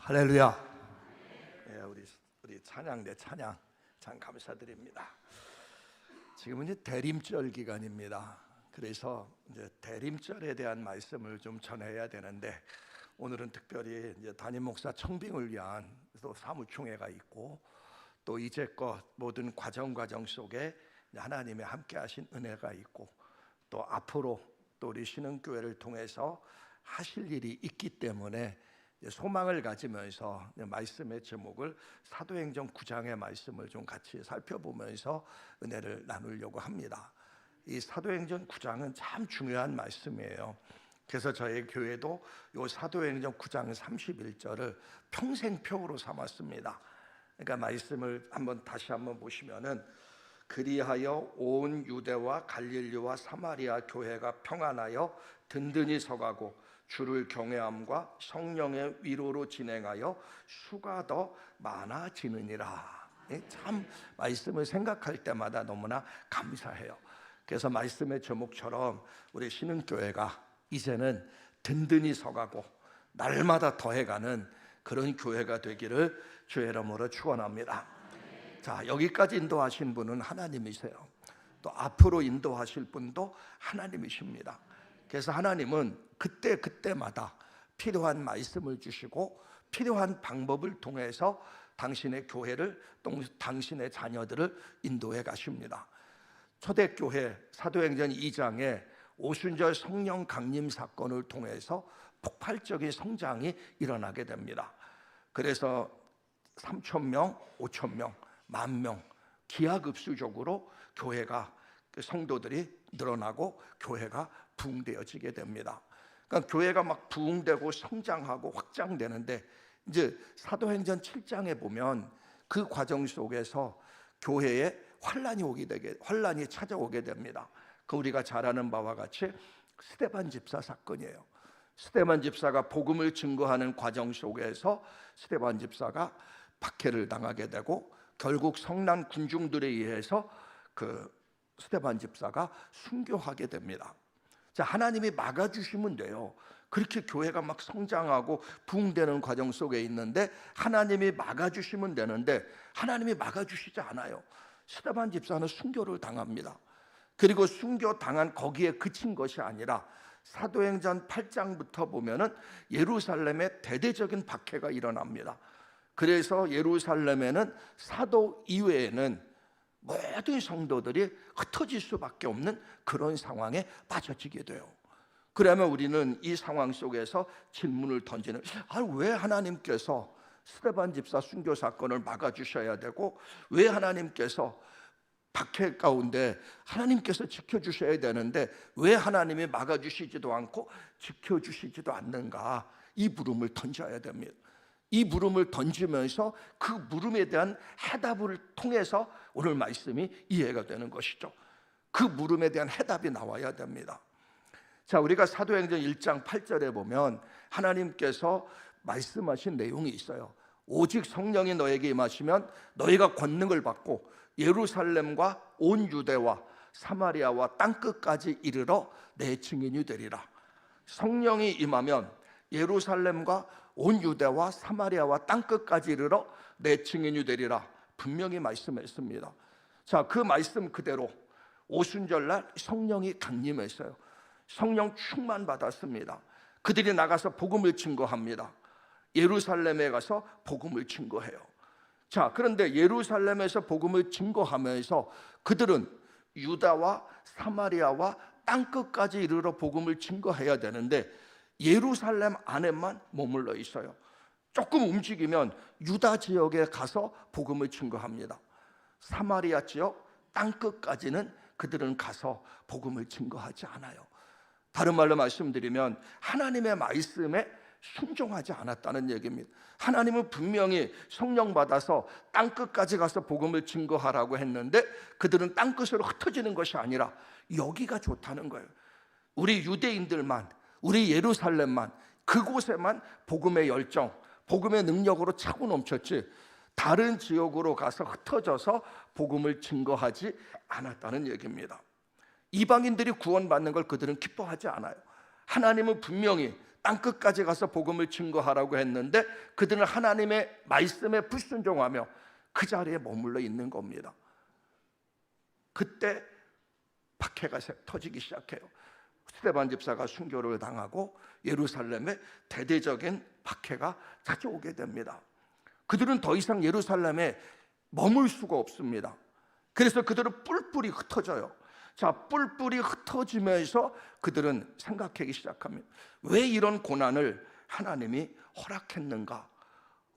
할렐루야. 예, 우리 찬양 대 찬양 참 감사드립니다. 지금은 이제 대림절 기간입니다. 그래서 이제 대림절에 대한 말씀을 좀 전해야 되는데, 오늘은 특별히 이제 담임 목사 청빙을 위한 또 사무총회가 있고, 또 이제껏 모든 과정 속에 하나님의 함께하신 은혜가 있고, 또 앞으로 또 우리 신흥교회를 통해서 하실 일이 있기 때문에 소망을 가지면서 말씀의 제목을 사도행전 9장의 말씀을 좀 같이 살펴보면서 은혜를 나누려고 합니다. 이 사도행전 9장은 참 중요한 말씀이에요. 그래서 저희 교회도 이 사도행전 9장 31절을 평생표로 삼았습니다. 그러니까 말씀을 다시 한번 보시면은, 그리하여 온 유대와 갈릴리와 사마리아 교회가 평안하여 든든히 서가고 주를 경외함과 성령의 위로로 진행하여 수가 더 많아지느니라. 참 말씀을 생각할 때마다 너무나 감사해요. 그래서 말씀의 제목처럼 우리 신흥교회가 이제는 든든히 서가고 날마다 더해가는 그런 교회가 되기를 주의 이름으로 축원합니다. 자, 여기까지 인도하신 분은 하나님이세요. 또 앞으로 인도하실 분도 하나님이십니다. 그래서 하나님은 그때마다 필요한 말씀을 주시고 필요한 방법을 통해서 당신의 교회를, 또 당신의 자녀들을 인도해 가십니다. 초대교회 사도행전 2장에 오순절 성령 강림 사건을 통해서 폭발적인 성장이 일어나게 됩니다. 그래서 3,000명, 5,000명, 10,000명 기하급수적으로 교회가, 성도들이 늘어나고 교회가 부흥되어지게 됩니다. 그러니까 교회가 막 부흥되고 성장하고 확장되는데, 이제 사도행전 7장에 보면 그 과정 속에서 교회에 환란이 찾아오게 됩니다. 그 우리가 잘 아는 바와 같이 스데반 집사 사건이에요. 스데반 집사가 복음을 증거하는 과정 속에서 스데반 집사가 박해를 당하게 되고, 결국 성난 군중들에 의해서 그 스데반 집사가 순교하게 됩니다. 자, 하나님이 막아주시면 돼요. 그렇게 교회가 막 성장하고 부흥되는 과정 속에 있는데 하나님이 막아주시면 되는데, 하나님이 막아주시지 않아요. 스데반 집사는 순교를 당합니다. 그리고 순교 당한 거기에 그친 것이 아니라 사도행전 8장부터 보면은 예루살렘에 대대적인 박해가 일어납니다. 그래서 예루살렘에는 사도 이외에는 모든 성도들이 흩어질 수밖에 없는 그런 상황에 빠져지게 돼요. 그러면 우리는 이 상황 속에서 질문을 던지는, 왜 하나님께서 스데반 집사 순교 사건을 막아주셔야 되고, 왜 하나님께서 박해 가운데 하나님께서 지켜주셔야 되는데 왜 하나님이 막아주시지도 않고 지켜주시지도 않는가? 이 물음을 던져야 됩니다. 이 물음을 던지면서 그 물음에 대한 해답을 통해서 오늘 말씀이 이해가 되는 것이죠. 그 물음에 대한 해답이 나와야 됩니다. 자, 우리가 사도행전 1장 8절에 보면 하나님께서 말씀하신 내용이 있어요. 오직 성령이 너에게 임하시면 너희가 권능을 받고 예루살렘과 온 유대와 사마리아와 땅끝까지 이르러 내 증인이 되리라. 성령이 임하면 예루살렘과 온 유대와 사마리아와 땅끝까지 이르러 내 증인이 되리라 분명히 말씀했습니다. 자, 그 말씀 그대로 오순절날 성령이 강림했어요. 성령 충만 받았습니다. 그들이 나가서 복음을 증거합니다. 예루살렘에 가서 복음을 증거해요. 자, 그런데 예루살렘에서 복음을 증거하면서 그들은 유다와 사마리아와 땅끝까지 이르러 복음을 증거해야 되는데 예루살렘 안에만 머물러 있어요. 조금 움직이면 유다 지역에 가서 복음을 증거합니다. 사마리아 지역 땅끝까지는 그들은 가서 복음을 증거하지 않아요. 다른 말로 말씀드리면 하나님의 말씀에 순종하지 않았다는 얘기입니다. 하나님은 분명히 성령 받아서 땅끝까지 가서 복음을 증거하라고 했는데 그들은 땅끝으로 흩어지는 것이 아니라 여기가 좋다는 거예요. 우리 유대인들만, 우리 예루살렘만, 그곳에만 복음의 열정, 복음의 능력으로 차고 넘쳤지 다른 지역으로 가서 흩어져서 복음을 증거하지 않았다는 얘기입니다. 이방인들이 구원받는 걸 그들은 기뻐하지 않아요. 하나님은 분명히 땅끝까지 가서 복음을 증거하라고 했는데 그들은 하나님의 말씀에 불순종하며 그 자리에 머물러 있는 겁니다. 그때 박해가 터지기 시작해요. 스데반 집사가 순교를 당하고 예루살렘에 대대적인 박해가 찾아오게 됩니다. 그들은 더 이상 예루살렘에 머물 수가 없습니다. 그래서 그들은 뿔뿔이 흩어져요. 자, 뿔뿔이 흩어지면서 그들은 생각하기 시작합니다. 왜 이런 고난을 하나님이 허락했는가?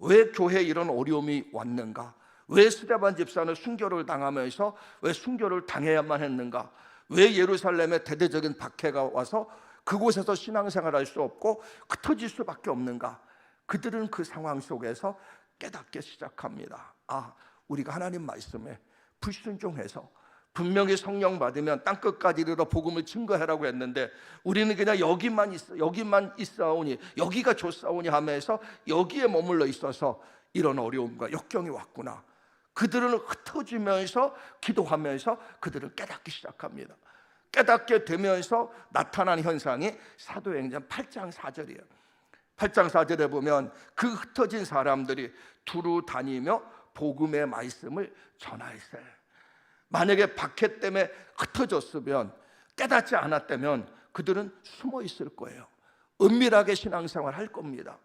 왜 교회에 이런 어려움이 왔는가? 왜 스데반 집사는 순교를 당하면서 왜 순교를 당해야만 했는가? 왜 예루살렘에 대대적인 박해가 와서 그곳에서 신앙생활할 수 없고 흩어질 수밖에 없는가? 그들은 그 상황 속에서 깨닫기 시작합니다. 아, 우리가 하나님 말씀에 불순종해서 분명히 성령 받으면 땅끝까지 이르러 복음을 증거하라고 했는데 우리는 그냥 여기만 있사오니 여기가 좋사오니 하면서 여기에 머물러 있어서 이런 어려움과 역경이 왔구나. 그들은 흩어지면서 기도하면서 그들은 깨닫기 시작합니다. 깨닫게 되면서 나타난 현상이 사도행전 8장 4절이에요. 8장 4절에 보면 그 흩어진 사람들이 두루 다니며 복음의 말씀을 전하였어요. 만약에 박해 때문에 흩어졌으면 깨닫지 않았다면 그들은 숨어 있을 거예요. 은밀하게 신앙생활 할 겁니다.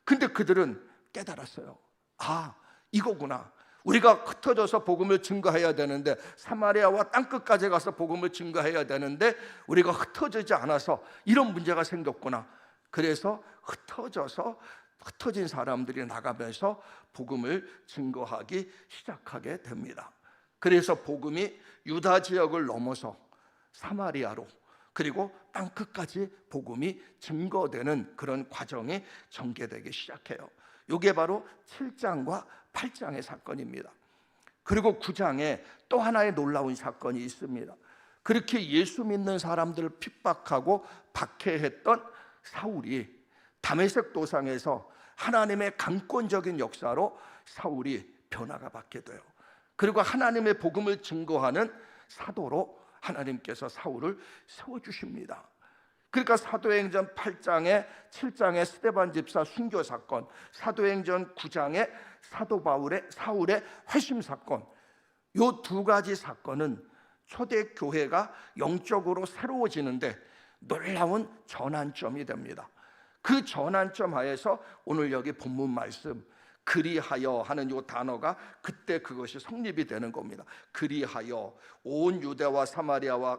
근데 그들은 깨달았어요. 아, 이거구나. 우리가 흩어져서 복음을 증거해야 되는데 사마리아와 땅끝까지 가서 복음을 증거해야 되는데 우리가 흩어지지 않아서 이런 문제가 생겼구나. 그래서 흩어진 사람들이 나가면서 복음을 증거하기 시작하게 됩니다. 그래서 복음이 유다 지역을 넘어서 사마리아로 그리고 땅끝까지 복음이 증거되는 그런 과정이 전개되기 시작해요. 이게 바로 7장과 8장의 사건입니다. 그리고 9장에 또 하나의 놀라운 사건이 있습니다. 그렇게 예수 믿는 사람들을 핍박하고 박해했던 사울이 다메섹 도상에서 하나님의 강권적인 역사로 사울이 변화가 받게 돼요. 그리고 하나님의 복음을 증거하는 사도로 하나님께서 사울을 세워주십니다. 그러니까 사도행전 8장에 7장의 스데반 집사 순교 사건, 사도행전 9장의 사울의 회심 사건, 이 두 가지 사건은 초대교회가 영적으로 새로워지는데 놀라운 전환점이 됩니다. 그 전환점 하에서 오늘 여기 본문 말씀 그리하여 하는 이 단어가 그때 그것이 성립이 되는 겁니다. 그리하여 온 유대와 사마리아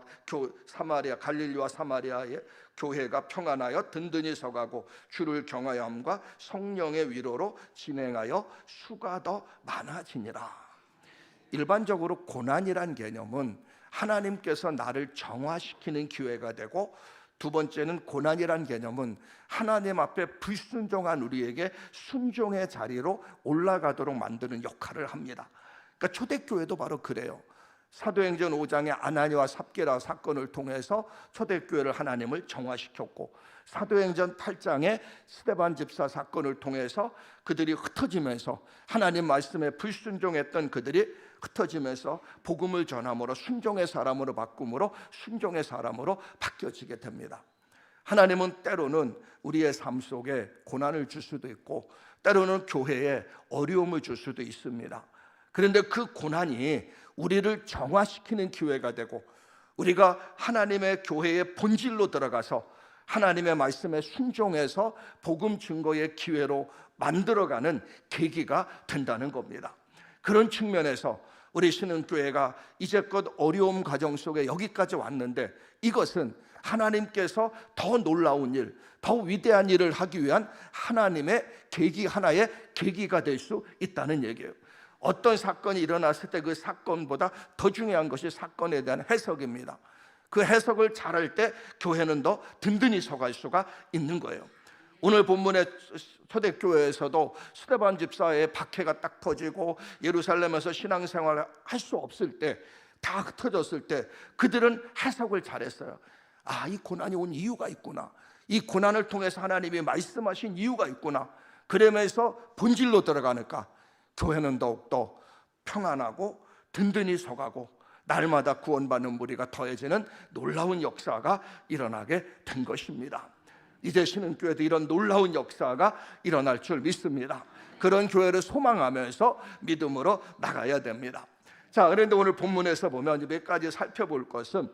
갈릴리와 사마리아의 교회가 평안하여 든든히 서가고 주를 경외함과 성령의 위로로 진행하여 수가 더 많아지니라. 일반적으로 고난이란 개념은 하나님께서 나를 정화시키는 기회가 되고, 두 번째는 고난이란 개념은 하나님 앞에 불순종한 우리에게 순종의 자리로 올라가도록 만드는 역할을 합니다. 그러니까 초대교회도 바로 그래요. 사도행전 5장의 아나니와 삽비라 사건을 통해서 초대교회를 하나님을 정화시켰고, 사도행전 8장의 스데반 집사 사건을 통해서 그들이 흩어지면서 하나님 말씀에 불순종했던 그들이 흩어지면서 복음을 전함으로 순종의 사람으로 바꿈으로 순종의 사람으로 바뀌어지게 됩니다. 하나님은 때로는 우리의 삶 속에 고난을 줄 수도 있고 때로는 교회에 어려움을 줄 수도 있습니다. 그런데 그 고난이 우리를 정화시키는 기회가 되고 우리가 하나님의 교회의 본질로 들어가서 하나님의 말씀에 순종해서 복음 증거의 기회로 만들어가는 계기가 된다는 겁니다. 그런 측면에서 우리 신흥교회가 이제껏 어려움 과정 속에 여기까지 왔는데 이것은 하나님께서 더 놀라운 일, 더 위대한 일을 하기 위한 하나님의 하나의 계기가 될 수 있다는 얘기예요. 어떤 사건이 일어났을 때 그 사건보다 더 중요한 것이 사건에 대한 해석입니다. 그 해석을 잘할 때 교회는 더 든든히 서갈 수가 있는 거예요. 오늘 본문의 초대교회에서도 스데반 집사의 박해가 딱 터지고 예루살렘에서 신앙생활을 할 수 없을 때, 다 흩어졌을 때 그들은 해석을 잘했어요. 아, 이 고난이 온 이유가 있구나. 이 고난을 통해서 하나님이 말씀하신 이유가 있구나. 그러면서 본질로 들어가니까 교회는 더욱더 평안하고 든든히 서가고 날마다 구원받는 무리가 더해지는 놀라운 역사가 일어나게 된 것입니다. 이제 신흥교회도 이런 놀라운 역사가 일어날 줄 믿습니다. 그런 교회를 소망하면서 믿음으로 나가야 됩니다. 자, 그런데 오늘 본문에서 보면 몇 가지 살펴볼 것은,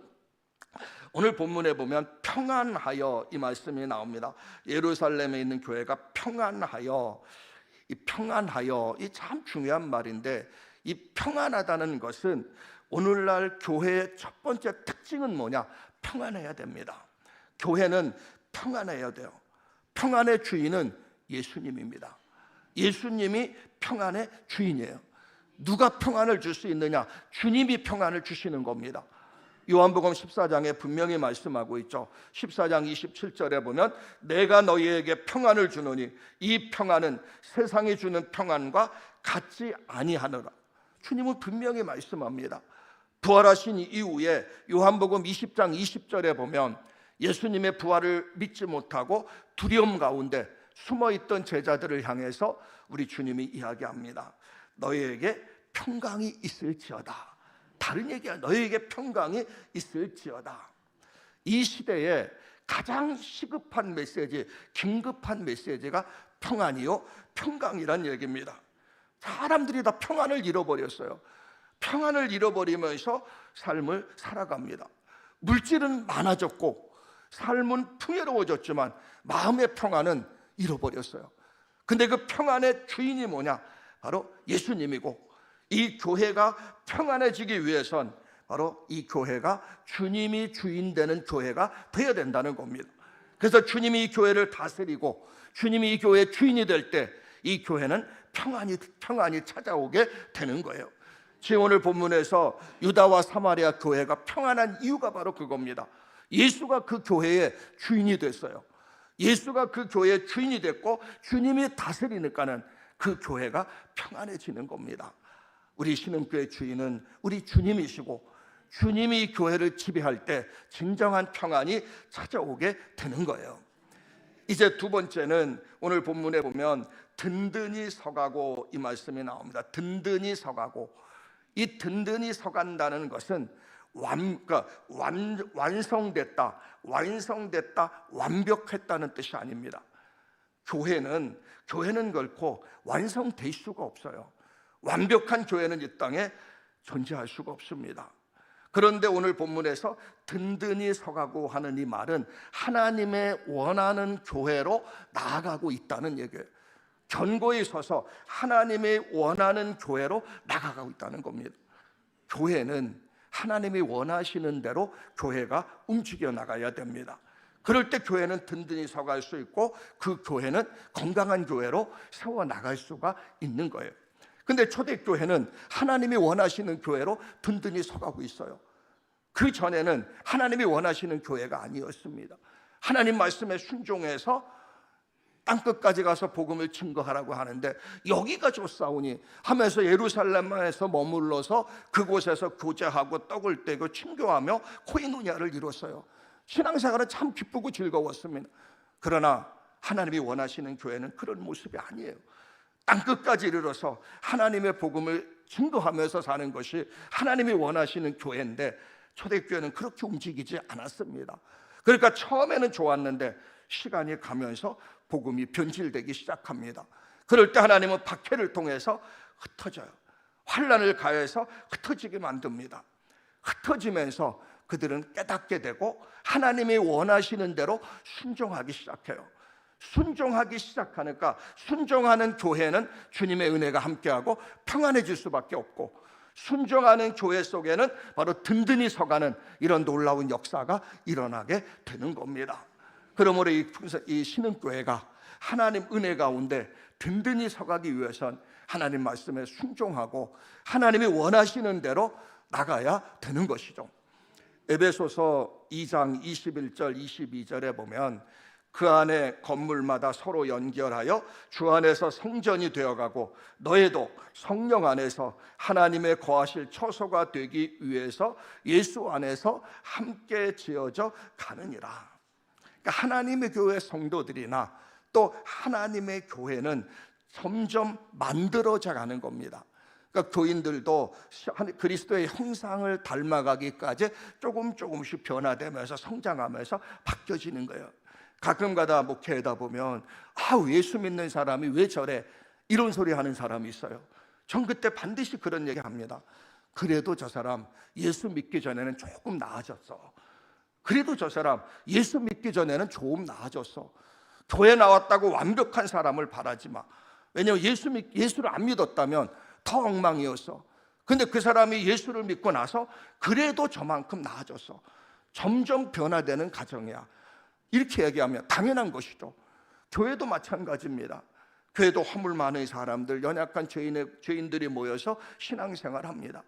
오늘 본문에 보면 평안하여 이 말씀이 나옵니다. 예루살렘에 있는 교회가 평안하여, 이 평안하여 이 참 중요한 말인데, 이 평안하다는 것은 오늘날 교회의 첫 번째 특징은 뭐냐? 평안해야 됩니다. 교회는 평안해야 돼요. 평안의 주인은 예수님입니다. 예수님이 평안의 주인이에요. 누가 평안을 줄 수 있느냐? 주님이 평안을 주시는 겁니다. 요한복음 14장에 분명히 말씀하고 있죠. 14장 27절에 보면 내가 너희에게 평안을 주노니 이 평안은 세상이 주는 평안과 같지 아니하노라. 주님은 분명히 말씀합니다. 부활하신 이후에 요한복음 20장 20절에 보면 예수님의 부활을 믿지 못하고 두려움 가운데 숨어있던 제자들을 향해서 우리 주님이 이야기합니다. 너희에게 평강이 있을지어다. 다른 얘기야. 너희에게 평강이 있을지어다. 이 시대에 가장 시급한 메시지, 긴급한 메시지가 평안이요, 평강이란 얘기입니다. 사람들이 다 평안을 잃어버렸어요. 평안을 잃어버리면서 삶을 살아갑니다. 물질은 많아졌고 삶은 풍요로워졌지만 마음의 평안은 잃어버렸어요. 근데 그 평안의 주인이 뭐냐? 바로 예수님이고, 이 교회가 평안해지기 위해선 바로 이 교회가 주님이 주인 되는 교회가 되어야 된다는 겁니다. 그래서 주님이 이 교회를 다스리고 주님이 이 교회의 주인이 될 때 이 교회는 평안이 찾아오게 되는 거예요. 지금 오늘 본문에서 유다와 사마리아 교회가 평안한 이유가 바로 그겁니다. 예수가 그 교회의 주인이 됐어요. 예수가 그 교회의 주인이 됐고 주님이 다스리니까는 그 교회가 평안해지는 겁니다. 우리 신흥교회 주인은 우리 주님이시고 주님이 교회를 지배할 때 진정한 평안이 찾아오게 되는 거예요. 이제 두 번째는 오늘 본문에 보면 든든히 서가고 이 말씀이 나옵니다. 든든히 서가고, 이 든든히 서간다는 것은 완성됐다, 완벽했다는 뜻이 아닙니다. 교회는 결코 완성될 수가 없어요. 완벽한 교회는 이 땅에 존재할 수가 없습니다. 그런데 오늘 본문에서 든든히 서가고 하는 이 말은 하나님의 원하는 교회로 나아가고 있다는 얘기예요. 견고히 서서 하나님의 원하는 교회로 나아가고 있다는 겁니다. 교회는 하나님이 원하시는 대로 교회가 움직여 나가야 됩니다. 그럴 때 교회는 든든히 서갈 수 있고 그 교회는 건강한 교회로 세워나갈 수가 있는 거예요. 근데 초대교회는 하나님이 원하시는 교회로 든든히 서가고 있어요. 그 전에는 하나님이 원하시는 교회가 아니었습니다. 하나님 말씀에 순종해서 땅끝까지 가서 복음을 증거하라고 하는데 여기가 좋사오니 하면서 예루살렘에서 머물러서 그곳에서 교제하고 떡을 떼고 친교하며 코이노니아를 이뤘어요. 신앙생활은 참 기쁘고 즐거웠습니다. 그러나 하나님이 원하시는 교회는 그런 모습이 아니에요. 땅끝까지 이르러서 하나님의 복음을 증거하면서 사는 것이 하나님이 원하시는 교회인데 초대교회는 그렇게 움직이지 않았습니다. 그러니까 처음에는 좋았는데 시간이 가면서 복음이 변질되기 시작합니다. 그럴 때 하나님은 박해를 통해서 흩어져요. 환난을 가해서 흩어지게 만듭니다. 흩어지면서 그들은 깨닫게 되고 하나님이 원하시는 대로 순종하기 시작해요. 순종하기 시작하니까 순종하는 교회는 주님의 은혜가 함께하고 평안해질 수밖에 없고, 순종하는 교회 속에는 바로 든든히 서가는 이런 놀라운 역사가 일어나게 되는 겁니다. 그러므로 이 신흥교회가 하나님 은혜 가운데 든든히 서가기 위해선 하나님 말씀에 순종하고 하나님이 원하시는 대로 나가야 되는 것이죠. 에베소서 2장 21절 22절에 보면 그 안에 건물마다 서로 연결하여 주 안에서 성전이 되어가고 너희도 성령 안에서 하나님의 거하실 처소가 되기 위해서 예수 안에서 함께 지어져 가느니라. 그러니까 하나님의 교회 성도들이나 또 하나님의 교회는 점점 만들어져 가는 겁니다. 그러니까 교인들도 그리스도의 형상을 닮아가기까지 조금씩 변화되면서 성장하면서 바뀌어지는 거예요. 가끔가다 목회하다 보면 예수 믿는 사람이 왜 저래? 이런 소리 하는 사람이 있어요. 전 그때 반드시 그런 얘기 합니다. 그래도 저 사람 예수 믿기 전에는 조금 나아졌어. 그래도 저 사람 예수 믿기 전에는 조금 나아졌어. 교회 나왔다고 완벽한 사람을 바라지 마. 왜냐하면 예수를 안 믿었다면 더 엉망이었어. 근데 그 사람이 예수를 믿고 나서 그래도 저만큼 나아졌어. 점점 변화되는 과정이야. 이렇게 얘기하면 당연한 것이죠. 교회도 마찬가지입니다. 교회도 허물 많은 사람들, 연약한 죄인들이 모여서 신앙생활을 합니다.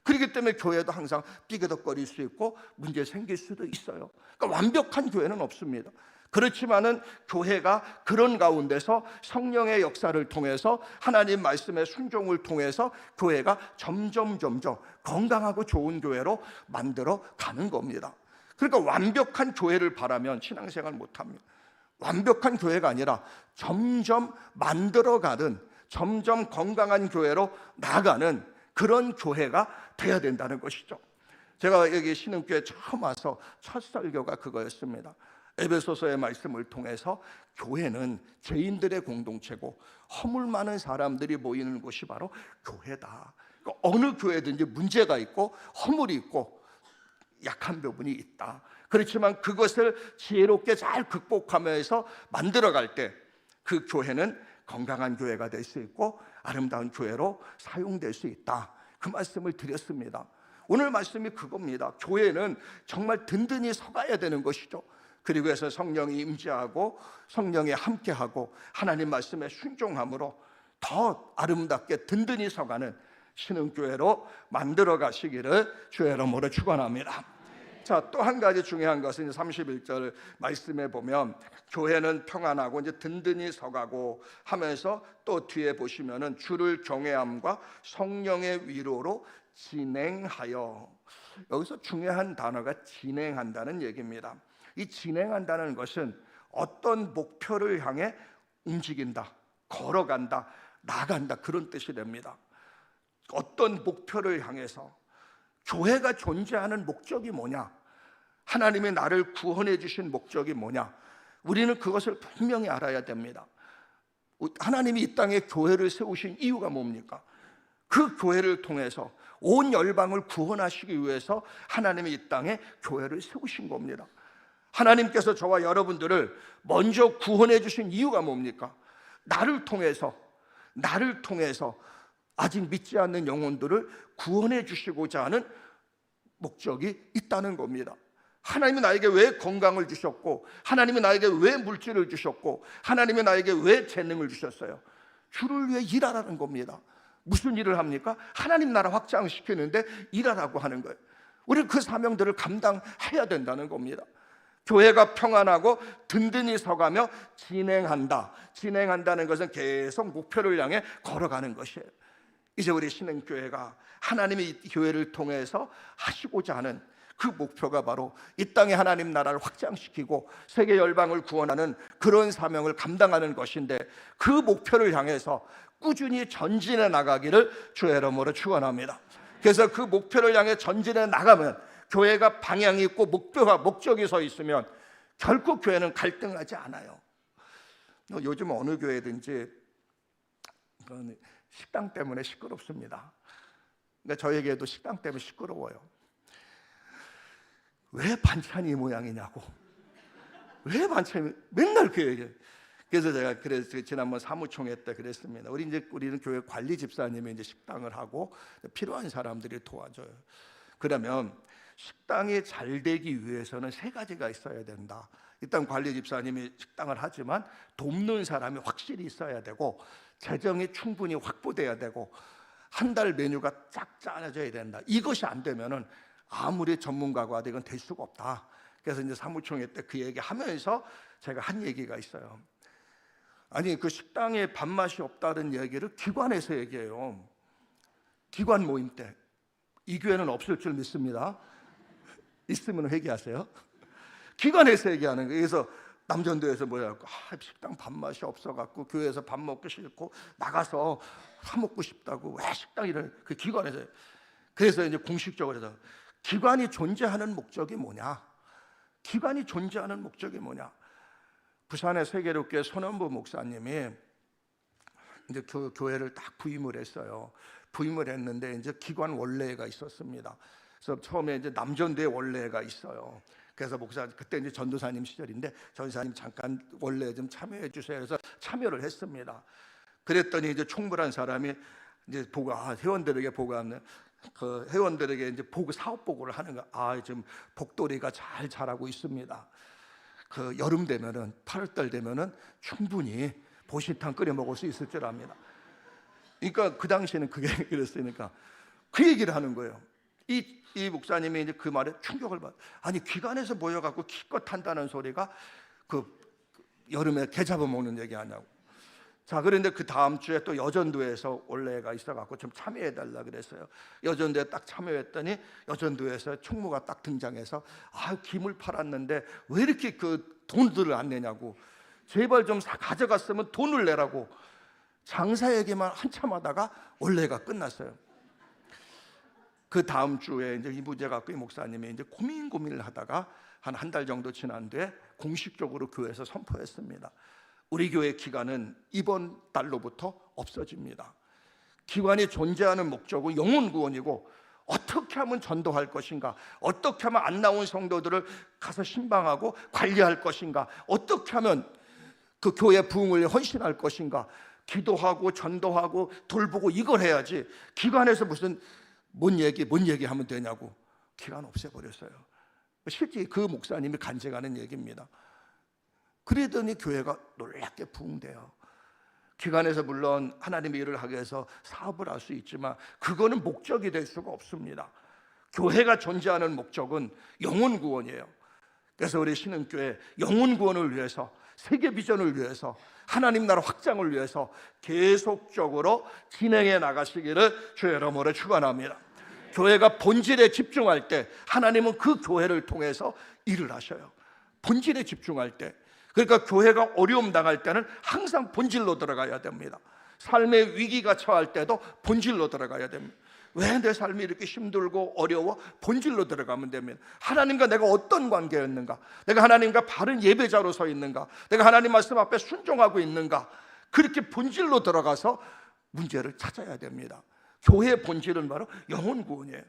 그렇기 때문에 교회도 항상 삐그덕거릴 수 있고 문제 생길 수도 있어요. 그러니까 완벽한 교회는 없습니다. 그렇지만은 교회가 그런 가운데서 성령의 역사를 통해서 하나님 말씀의 순종을 통해서 교회가 점점 건강하고 좋은 교회로 만들어 가는 겁니다. 그러니까 완벽한 교회를 바라면 신앙생활 못합니다. 완벽한 교회가 아니라 점점 만들어가는, 점점 건강한 교회로 나아가는 그런 교회가 돼야 된다는 것이죠. 제가 여기 신흥교회 처음 와서 첫 설교가 그거였습니다. 에베소서의 말씀을 통해서 교회는 죄인들의 공동체고 허물 많은 사람들이 모이는 곳이 바로 교회다. 그러니까 어느 교회든지 문제가 있고 허물이 있고 약한 부분이 있다. 그렇지만 그것을 지혜롭게 잘 극복하면서 만들어갈 때 그 교회는 건강한 교회가 될 수 있고 아름다운 교회로 사용될 수 있다. 그 말씀을 드렸습니다. 오늘 말씀이 그겁니다. 교회는 정말 든든히 서가야 되는 것이죠. 그리고 해서 성령이 임재하고 성령이 함께하고 하나님 말씀에 순종함으로 더 아름답게 든든히 서가는 신흥교회로 만들어 가시기를 주의 이름으로 축원합니다. 자, 또 한 가지 중요한 것은 31절 말씀에 보면 교회는 평안하고 이제 든든히 서가고 하면서 또 뒤에 보시면은 주를 경외함과 성령의 위로로 진행하여, 여기서 중요한 단어가 진행한다는 얘기입니다. 이 진행한다는 것은 어떤 목표를 향해 움직인다, 걸어간다, 나간다, 그런 뜻이 됩니다. 어떤 목표를 향해서 교회가 존재하는 목적이 뭐냐? 하나님이 나를 구원해 주신 목적이 뭐냐? 우리는 그것을 분명히 알아야 됩니다. 하나님이 이 땅에 교회를 세우신 이유가 뭡니까? 그 교회를 통해서 온 열방을 구원하시기 위해서 하나님이 이 땅에 교회를 세우신 겁니다. 하나님께서 저와 여러분들을 먼저 구원해 주신 이유가 뭡니까? 나를 통해서 아직 믿지 않는 영혼들을 구원해 주시고자 하는 목적이 있다는 겁니다. 하나님이 나에게 왜 건강을 주셨고, 하나님이 나에게 왜 물질을 주셨고, 하나님이 나에게 왜 재능을 주셨어요? 주를 위해 일하라는 겁니다. 무슨 일을 합니까? 하나님 나라 확장시키는데 일하라고 하는 거예요. 우리는 그 사명들을 감당해야 된다는 겁니다. 교회가 평안하고 든든히 서가며 진행한다는 것은 계속 목표를 향해 걸어가는 것이에요. 이제 우리 신흥교회가 하나님이 이 교회를 통해서 하시고자 하는 그 목표가 바로 이 땅에 하나님 나라를 확장시키고 세계 열방을 구원하는 그런 사명을 감당하는 것인데, 그 목표를 향해서 꾸준히 전진해 나가기를 주의 이름으로 축원합니다. 그래서 그 목표를 향해 전진해 나가면, 교회가 방향이 있고 목적이 서 있으면 결코 교회는 갈등하지 않아요. 요즘 어느 교회든지 식당 때문에 시끄럽습니다. 그러니까 저에게도 식당 때문에 시끄러워요. 왜 반찬이 이 모양이냐고. 왜 반찬이 맨날 그 얘기해요. 그래서 제가 지난번 사무총회 때 그랬습니다. 우리는 교회 관리 집사님이 이제 식당을 하고 필요한 사람들이 도와줘요. 그러면 식당이 잘 되기 위해서는 세 가지가 있어야 된다. 일단 관리 집사님이 식당을 하지만 돕는 사람이 확실히 있어야 되고, 재정이 충분히 확보돼야 되고, 한 달 메뉴가 쫙 짜져야 된다. 이것이 안 되면은 아무리 전문가가 와도 이건 될 수가 없다. 그래서 이제 사무총회 때 그 얘기하면서 제가 한 얘기가 있어요. 아니, 그 식당에 밥맛이 없다는 얘기를 기관에서 얘기해요. 기관 모임 때. 이 교회는 없을 줄 믿습니다. 있으면 회개하세요. 기관에서 얘기하는 거예요. 그래서 남전도에서 식당 밥맛이 없어갖고 교회에서 밥 먹기 싫고 나가서 사 먹고 싶다고 왜 식당이를, 그 기관에서. 그래서 이제 공식적으로 해서 기관이 존재하는 목적이 뭐냐? 기관이 존재하는 목적이 뭐냐? 부산의 세계롭게 손원부 목사님이 이제 그 교회를 딱 부임을 했어요. 부임을 했는데 이제 기관 원례가 있었습니다. 그래서 처음에 이제 남전대 원례가 있어요. 그래서 목사 그때 이제 전도사님 시절인데 전도사님 잠깐 원례 좀 참여해 주세요. 그래서 참여를 했습니다. 그랬더니 이제 총무란 사람이 이제 회원들에게 보고하는 그 회원들에게 이제 사업 보고를 하는 거. 지금 복돌이가 잘 자라고 있습니다. 그 여름 되면은 8월달 되면은 충분히 보시탕 끓여 먹을 수 있을 줄 압니다. 그러니까 그 당시에는 그게 그랬으니까 그 얘기를 하는 거예요. 이 목사님이 이제 그 말에 충격을 받. 아니 기관에서 모여갖고 기껏 한다는 소리가 그 여름에 개 잡아먹는 얘기 하냐고. 자, 그런데 그 다음 주에 또 여전도에서 원래가 있어갖고 좀 참여해달라 그랬어요. 여전도에 딱 참여했더니 여전도에서 총무가 딱 등장해서 김을 팔았는데 왜 이렇게 그 돈들을 안 내냐고. 제발 좀 가져갔으면 돈을 내라고. 장사 얘기만 한참 하다가 원래가 끝났어요. 그 다음 주에 이제 이 문제 갖고 이 목사님이 이제 고민을 하다가 한 달 정도 지난 뒤에 공식적으로 교회에서 선포했습니다. 우리 교회 기관은 이번 달로부터 없어집니다. 기관이 존재하는 목적은 영혼 구원이고 어떻게 하면 전도할 것인가, 어떻게 하면 안 나온 성도들을 가서 신방하고 관리할 것인가, 어떻게 하면 그 교회 부흥을 헌신할 것인가, 기도하고 전도하고 돌보고 이걸 해야지 기관에서 무슨 뭔 얘기하면 되냐고. 기관 없애버렸어요. 실제 그 목사님이 간증하는 얘기입니다. 그러더니 교회가 놀랍게 부흥돼요. 기관에서 물론 하나님의 일을 하기 위해서 사업을 할 수 있지만 그거는 목적이 될 수가 없습니다. 교회가 존재하는 목적은 영혼 구원이에요. 그래서 우리 신흥교회 영혼 구원을 위해서, 세계 비전을 위해서, 하나님 나라 확장을 위해서 계속적으로 진행해 나가시기를 주의 이름으로 축원합니다. 교회가 본질에 집중할 때 하나님은 그 교회를 통해서 일을 하셔요. 본질에 집중할 때. 그러니까 교회가 어려움 당할 때는 항상 본질로 들어가야 됩니다. 삶의 위기가 처할 때도 본질로 들어가야 됩니다. 왜 내 삶이 이렇게 힘들고 어려워? 본질로 들어가면 됩니다. 하나님과 내가 어떤 관계였는가? 내가 하나님과 바른 예배자로 서 있는가? 내가 하나님 말씀 앞에 순종하고 있는가? 그렇게 본질로 들어가서 문제를 찾아야 됩니다. 교회의 본질은 바로 영혼 구원이에요.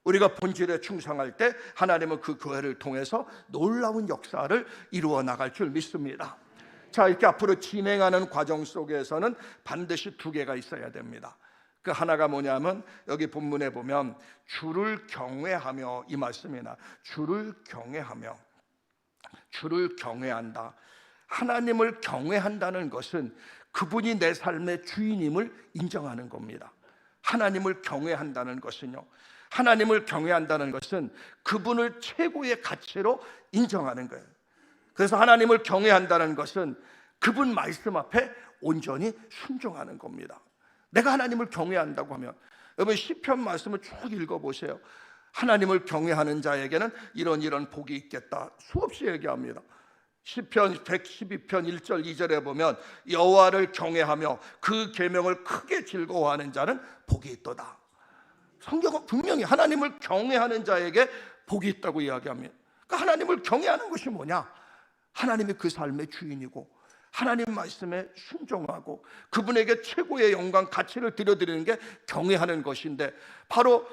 우리가 본질에 충성할 때 하나님은 그 교회를 통해서 놀라운 역사를 이루어 나갈 줄 믿습니다. 자, 이렇게 앞으로 진행하는 과정 속에서는 반드시 두 개가 있어야 됩니다. 그 하나가 뭐냐면 여기 본문에 보면 주를 경외하며, 이 말씀이나 주를 경외하며, 주를 경외한다. 하나님을 경외한다는 것은 그분이 내 삶의 주인임을 인정하는 겁니다. 하나님을 경외한다는 것은요, 하나님을 경외한다는 것은 그분을 최고의 가치로 인정하는 거예요. 그래서 하나님을 경외한다는 것은 그분 말씀 앞에 온전히 순종하는 겁니다. 내가 하나님을 경외한다고 하면, 여러분 시편 말씀을 쭉 읽어보세요. 하나님을 경외하는 자에게는 이런 복이 있겠다 수없이 얘기합니다. 시편 112편 1절 2절에 보면 여호와를 경외하며 그 계명을 크게 즐거워하는 자는 복이 있도다. 성경은 분명히 하나님을 경외하는 자에게 복이 있다고 이야기합니다. 그러니까 하나님을 경외하는 것이 뭐냐? 하나님이 그 삶의 주인이고 하나님 말씀에 순종하고 그분에게 최고의 영광 가치를 드려드리는 게 경외하는 것인데, 바로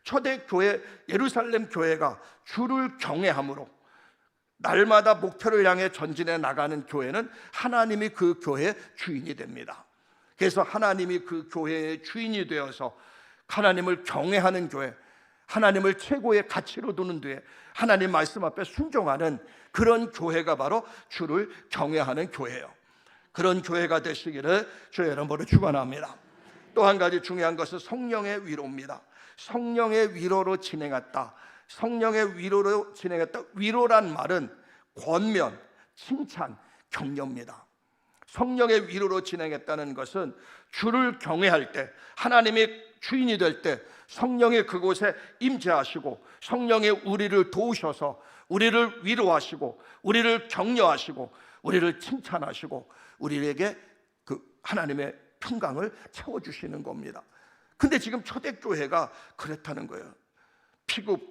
초대교회 예루살렘 교회가 주를 경외함으로 날마다 목표를 향해 전진해 나가는 교회는 하나님이 그 교회의 주인이 됩니다. 그래서 하나님이 그 교회의 주인이 되어서 하나님을 경외하는 교회, 하나님을 최고의 가치로 두는 뒤에 하나님 말씀 앞에 순종하는 그런 교회가 바로 주를 경외하는 교회예요. 그런 교회가 되시기를 주의 이름으로 축원합니다. 또 한 가지 중요한 것은 성령의 위로입니다. 성령의 위로로 진행했다. 성령의 위로로 진행했다. 위로란 말은 권면, 칭찬, 격려입니다. 성령의 위로로 진행했다는 것은 주를 경외할 때, 하나님의 주인이 될 때 성령이 그곳에 임재하시고 성령이 우리를 도우셔서 우리를 위로하시고 우리를 격려하시고 우리를 칭찬하시고 우리에게 그 하나님의 평강을 채워주시는 겁니다. 근데 지금 초대교회가 그렇다는 거예요.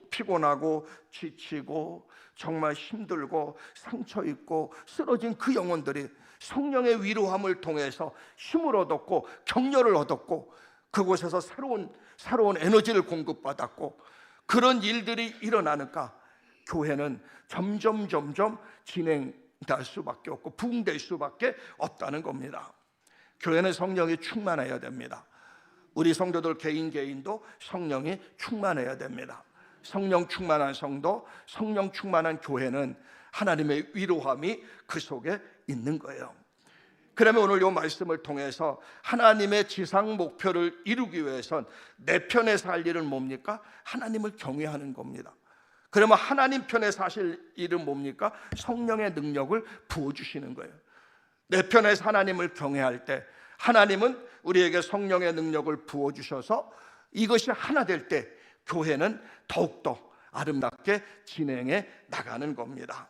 피곤하고 지치고 정말 힘들고 상처 있고 쓰러진 그 영혼들이 성령의 위로함을 통해서 힘을 얻었고 격려를 얻었고 그곳에서 새로운 에너지를 공급받았고 그런 일들이 일어나니까 교회는 점점 진행될 수밖에 없고 부흥될 수밖에 없다는 겁니다. 교회는 성령이 충만해야 됩니다. 우리 성도들 개인도 성령이 충만해야 됩니다. 성령 충만한 성도, 성령 충만한 교회는 하나님의 위로함이 그 속에 있는 거예요. 그러면 오늘 이 말씀을 통해서 하나님의 지상 목표를 이루기 위해선 내 편에 살 일은 뭡니까? 하나님을 경외하는 겁니다. 그러면 하나님 편에 사실 일은 뭡니까? 성령의 능력을 부어주시는 거예요. 내 편에서 하나님을 경외할 때 하나님은 우리에게 성령의 능력을 부어주셔서 이것이 하나 될 때 교회는 더욱더 아름답게 진행해 나가는 겁니다.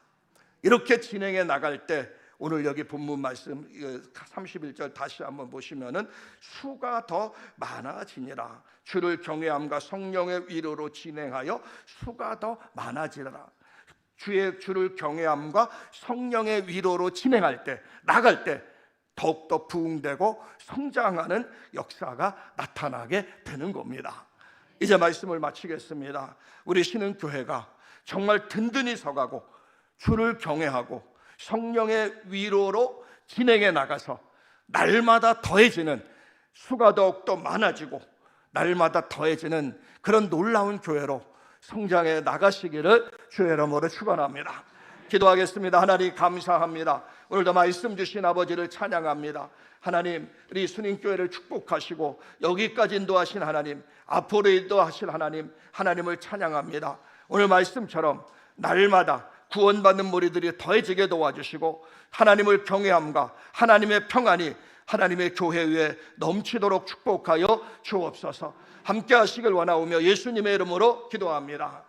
이렇게 진행해 나갈 때 오늘 여기 본문 말씀 31절 다시 한번 보시면은 수가 더 많아지니라. 주를 경외함과 성령의 위로로 진행하여 수가 더 많아지리라. 주를 경외함과 성령의 위로로 진행할 때 나갈 때 더욱더 부흥되고 성장하는 역사가 나타나게 되는 겁니다. 이제 말씀을 마치겠습니다. 우리 신흥교회가 정말 든든히 서가고 주를 경외하고 성령의 위로로 진행해 나가서 날마다 더해지는 수가 더욱더 많아지고 날마다 더해지는 그런 놀라운 교회로 성장해 나가시기를 주의 이름으로 축원합니다. 기도하겠습니다. 하나님 감사합니다. 오늘도 말씀 주신 아버지를 찬양합니다. 하나님 우리 순임교회를 축복하시고 여기까지 인도하신 하나님, 앞으로 인도하실 하나님, 하나님을 찬양합니다. 오늘 말씀처럼 날마다 구원받는 무리들이 더해지게 도와주시고 하나님을 경외함과 하나님의 평안이 하나님의 교회 위에 넘치도록 축복하여 주옵소서. 함께 하시길 원하오며 예수님의 이름으로 기도합니다.